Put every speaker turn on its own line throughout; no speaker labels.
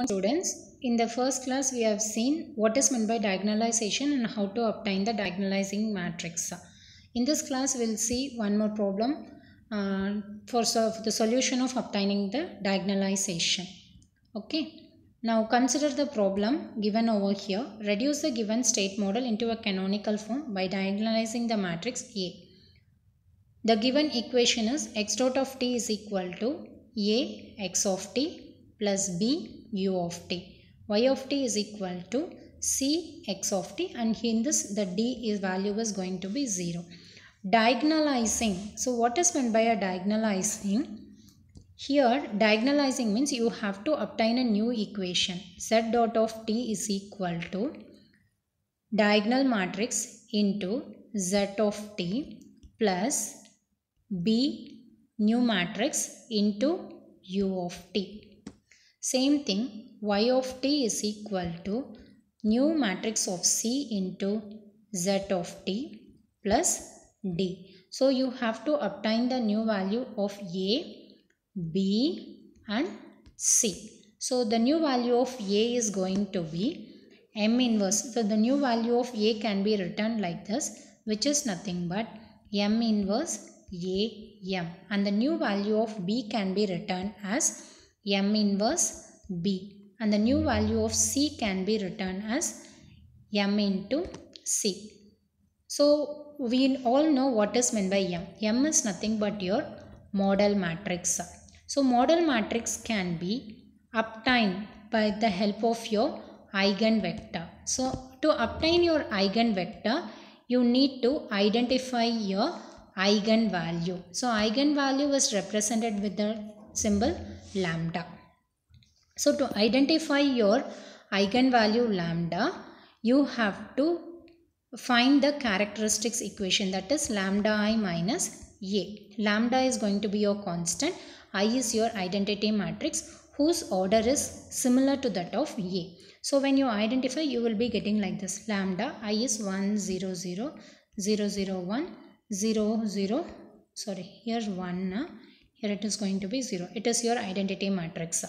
Students, in the first class we have seen what is meant by diagonalization and how to obtain the diagonalizing matrix. In this class we will see one more problem for the solution of obtaining the diagonalization. Okay. Now consider the problem given over here. Reduce the given state model into a canonical form by diagonalizing the matrix A. The given equation is x dot of t is equal to A x of t plus B u of t. Y of t is equal to C x of t, and in this the d is value is going to be 0. Diagonalizing. So what is meant by a diagonalizing? Here diagonalizing means you have to obtain a new equation. Z dot of t is equal to diagonal matrix into Z of t plus B new matrix into U of t. Same thing, Y of t is equal to new matrix of C into Z of t plus D. So you have to obtain the new value of A, B and C. So the new value of A is going to be M inverse. So the new value of A can be written like this, which is nothing but M inverse AM, and the new value of B can be written as M inverse B, and the new value of C can be written as M into C. So we all know what is meant by M. M is nothing but your model matrix. So model matrix can be obtained by the help of your eigenvector. So to obtain your eigenvector, you need to identify your eigenvalue. So eigenvalue is represented with the symbol lambda. So to identify your eigenvalue lambda, you have to find the characteristics equation, that is lambda I minus A. Lambda is going to be your constant. I is your identity matrix whose order is similar to that of A. So when you identify, you will be getting like this. Lambda I is 1 0 0 0 0 1 0 0. Sorry, here 1. Here it is going to be 0. It is your identity matrix.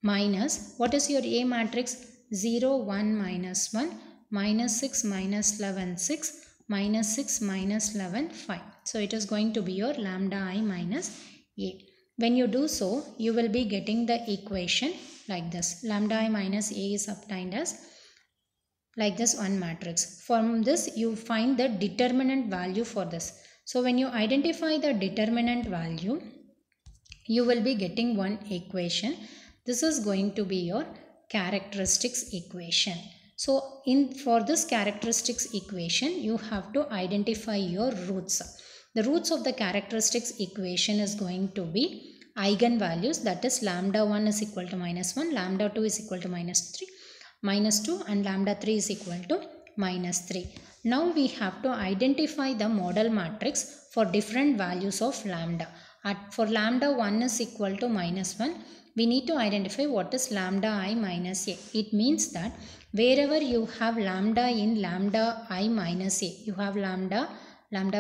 Minus, what is your A matrix? 0 1 minus 1 minus 6 minus 11 6 minus 6 minus 11 5. So it is going to be your lambda I minus A. When you do so, you will be getting the equation like this. Lambda I minus A is obtained as like this one matrix. From this you find the determinant value for this. So when you identify the determinant value, you will be getting one equation. This is going to be your characteristics equation. So for this characteristics equation, you have to identify your roots. The roots of the characteristics equation is going to be eigenvalues, that is lambda 1 is equal to minus 1, lambda 2 is equal to minus 2 and lambda 3 is equal to minus 3. Now we have to identify the model matrix for different values of lambda. For lambda 1 is equal to minus 1, we need to identify what is lambda I minus A. It means that wherever you have lambda in lambda I minus A, you have lambda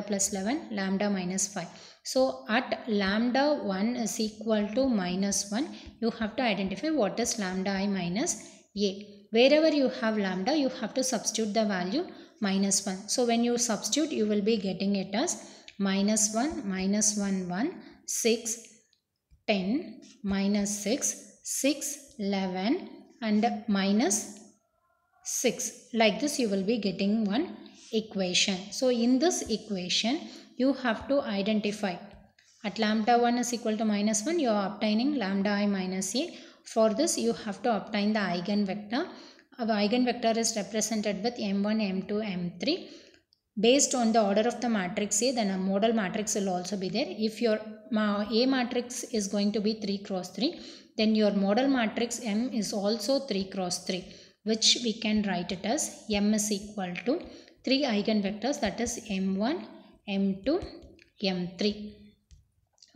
plus 11, lambda minus 5. So at lambda 1 is equal to minus 1, you have to identify what is lambda I minus A. Wherever you have lambda, you have to substitute the value minus 1. So when you substitute, you will be getting it as minus 1, minus 1, 1, 6, 10, minus 6, 6, 11 and minus 6. Like this you will be getting one equation. So in this equation, you have to identify at lambda 1 is equal to minus 1, you are obtaining lambda I minus A. For this you have to obtain the eigenvector. Our eigenvector is represented with M1, M2, M3. Based on the order of the matrix A, then a model matrix will also be there. If your A matrix is going to be 3 cross 3, then your model matrix M is also 3 cross 3, which we can write it as M is equal to 3 eigenvectors, that is M1, M2, M3.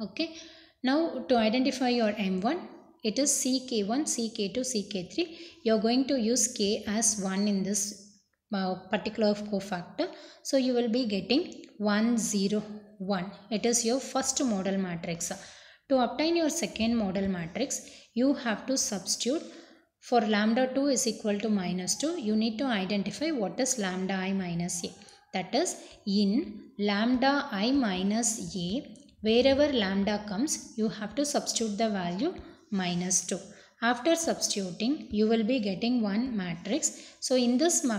Okay. Now to identify your M1, it is CK1, CK2, CK3. You are going to use K as 1 in this particular cofactor. So you will be getting 1 0 1. It is your first model matrix. To obtain your second model matrix, you have to substitute For lambda 2 is equal to minus 2, you need to identify what is lambda I minus a. That is, in lambda I minus a, wherever lambda comes, you have to substitute the value minus 2. After substituting, you will be getting one matrix. So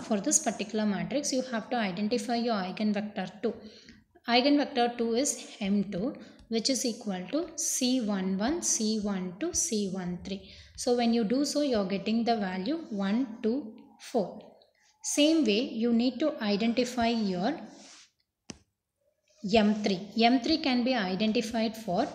for this particular matrix, you have to identify your eigenvector 2. Eigenvector 2 is M2, which is equal to C11, C12, C13. So when you do so, you are getting the value 1, 2, 4. Same way, you need to identify your M3. M3 can be identified for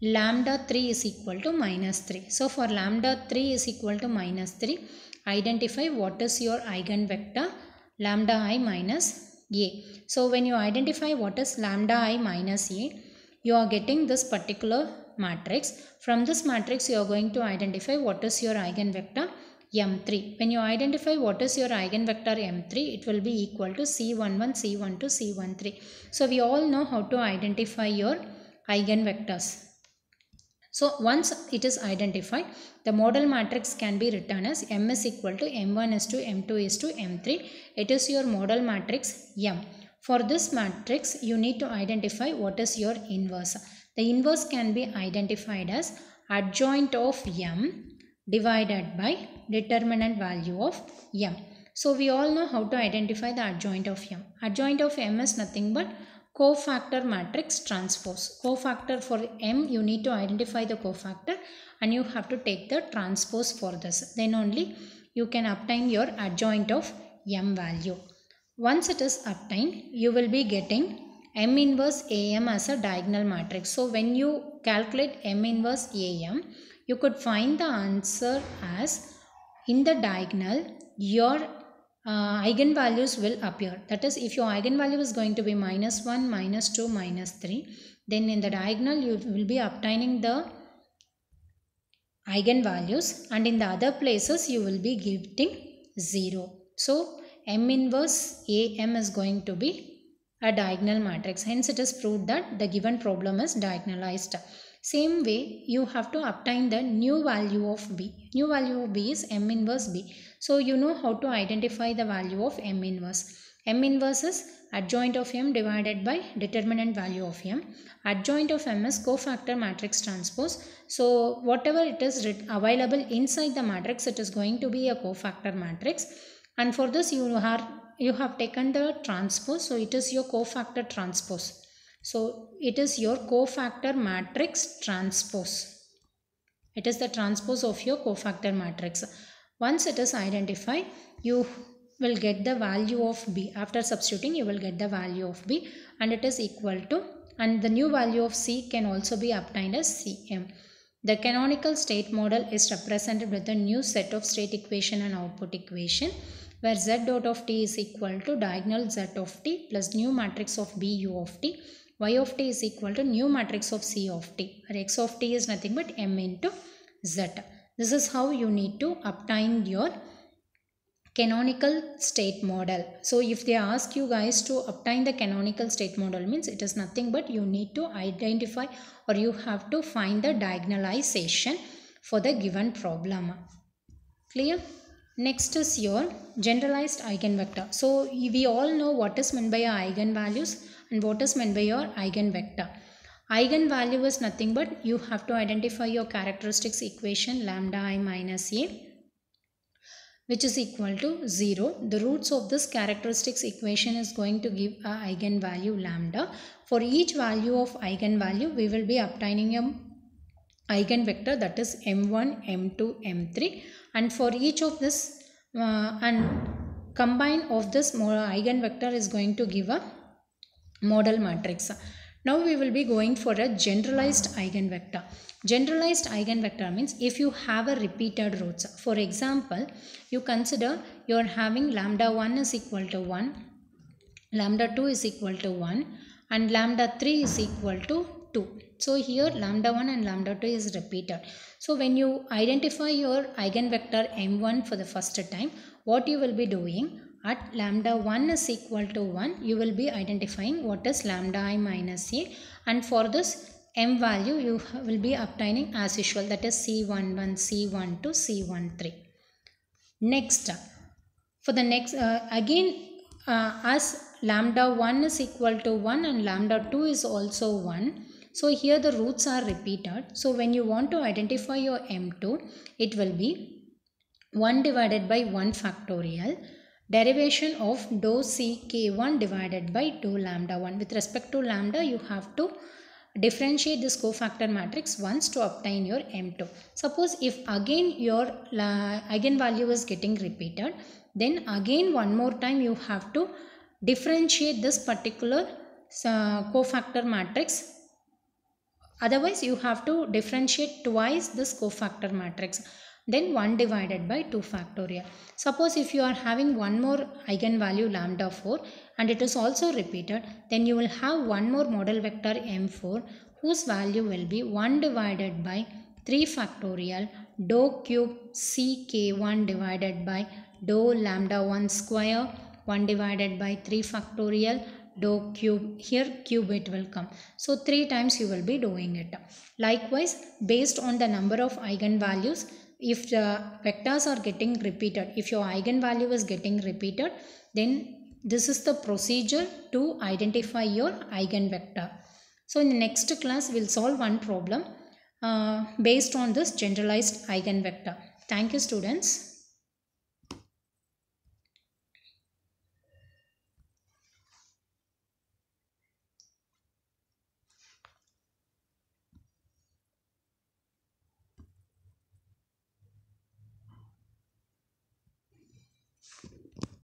lambda 3 is equal to minus 3. So for lambda 3 is equal to minus 3, identify what is your eigenvector lambda I minus a. So when you identify what is lambda I minus a, you are getting this particular matrix. From this matrix, you are going to identify what is your eigenvector M3. When you identify what is your eigenvector M3, it will be equal to C11, C12, C13. So we all know how to identify your eigenvectors. So once it is identified, the model matrix can be written as M is equal to M1 is to M2 is to M3. It is your model matrix M. For this matrix, you need to identify what is your inverse. The inverse can be identified as adjoint of M divided by determinant value of M. So we all know how to identify the adjoint of M. Adjoint of M is nothing but cofactor matrix transpose. Cofactor for M, you need to identify the cofactor and you have to take the transpose for this. Then only you can obtain your adjoint of M value. Once it is obtained, you will be getting M inverse AM as a diagonal matrix. So when you calculate M inverse AM, you could find the answer as in the diagonal your eigenvalues will appear. That is, if your eigenvalue is going to be minus 1, minus 2, minus 3, then in the diagonal you will be obtaining the eigenvalues, and in the other places you will be getting 0. So M inverse AM is going to be a diagonal matrix. Hence it is proved that the given problem is diagonalized. Same way, you have to obtain the new value of B. New value of B is M inverse B. So you know how to identify the value of M inverse. M inverse is adjoint of M divided by determinant value of M. Adjoint of M is cofactor matrix transpose. So whatever it is available inside the matrix, it is going to be a cofactor matrix. And for this you have taken the transpose. So it is your cofactor transpose. So it is your cofactor matrix transpose. It is the transpose of your cofactor matrix. Once it is identified, you will get the value of B. After substituting, you will get the value of B, and it is equal to, and the new value of C can also be obtained as Cm. The canonical state model is represented with a new set of state equation and output equation, where Z dot of t is equal to diagonal Z of t plus new matrix of B u of t. Y of t is equal to new matrix of C of t, where X of t is nothing but M into Z. This is how you need to obtain your canonical state model. So if they ask you guys to obtain the canonical state model, means it is nothing but you need to identify or you have to find the diagonalization for the given problem. Clear? Next is your generalized eigenvector. So we all know what is meant by your eigenvalues and what is meant by your eigenvector. Eigenvalue is nothing but you have to identify your characteristics equation lambda I minus a, which is equal to 0. The roots of this characteristics equation is going to give a eigenvalue lambda. For each value of eigenvalue, we will be obtaining a eigenvector, that is m1, m2, m3, and for each of this and combine of this eigenvector is going to give a model matrix. Now we will be going for a generalized eigenvector. Generalized eigenvector means if you have a repeated roots. For example, you consider you are having lambda 1 is equal to 1, lambda 2 is equal to 1, and lambda 3 is equal to 2. So here lambda 1 and lambda 2 is repeated. So when you identify your eigenvector m1 for the first time, what you will be doing, at lambda 1 is equal to 1, you will be identifying what is lambda I minus a, and for this m value you will be obtaining as usual, that is C11, C12, C13. Next, for the next again as lambda 1 is equal to 1 and lambda 2 is also 1, so here the roots are repeated. So when you want to identify your m2, it will be 1 divided by 1 factorial derivation of dou ck1 divided by dou lambda 1. With respect to lambda, you have to differentiate this cofactor matrix once to obtain your m2. Suppose if again your eigenvalue is getting repeated, then again one more time you have to differentiate this particular cofactor matrix. Otherwise you have to differentiate twice this cofactor matrix, then 1 divided by 2 factorial. Suppose if you are having one more eigenvalue lambda 4 and it is also repeated, then you will have one more model vector m4 whose value will be 1 divided by 3 factorial dou cube ck1 divided by dou lambda 1 square 1 divided by 3 factorial dou cube, here cube it will come. So 3 times you will be doing it. Likewise, based on the number of eigenvalues, if the vectors are getting repeated, if your eigenvalue is getting repeated, then this is the procedure to identify your eigenvector. So in the next class, we'll solve one problem based on this generalized eigenvector. Thank you, students.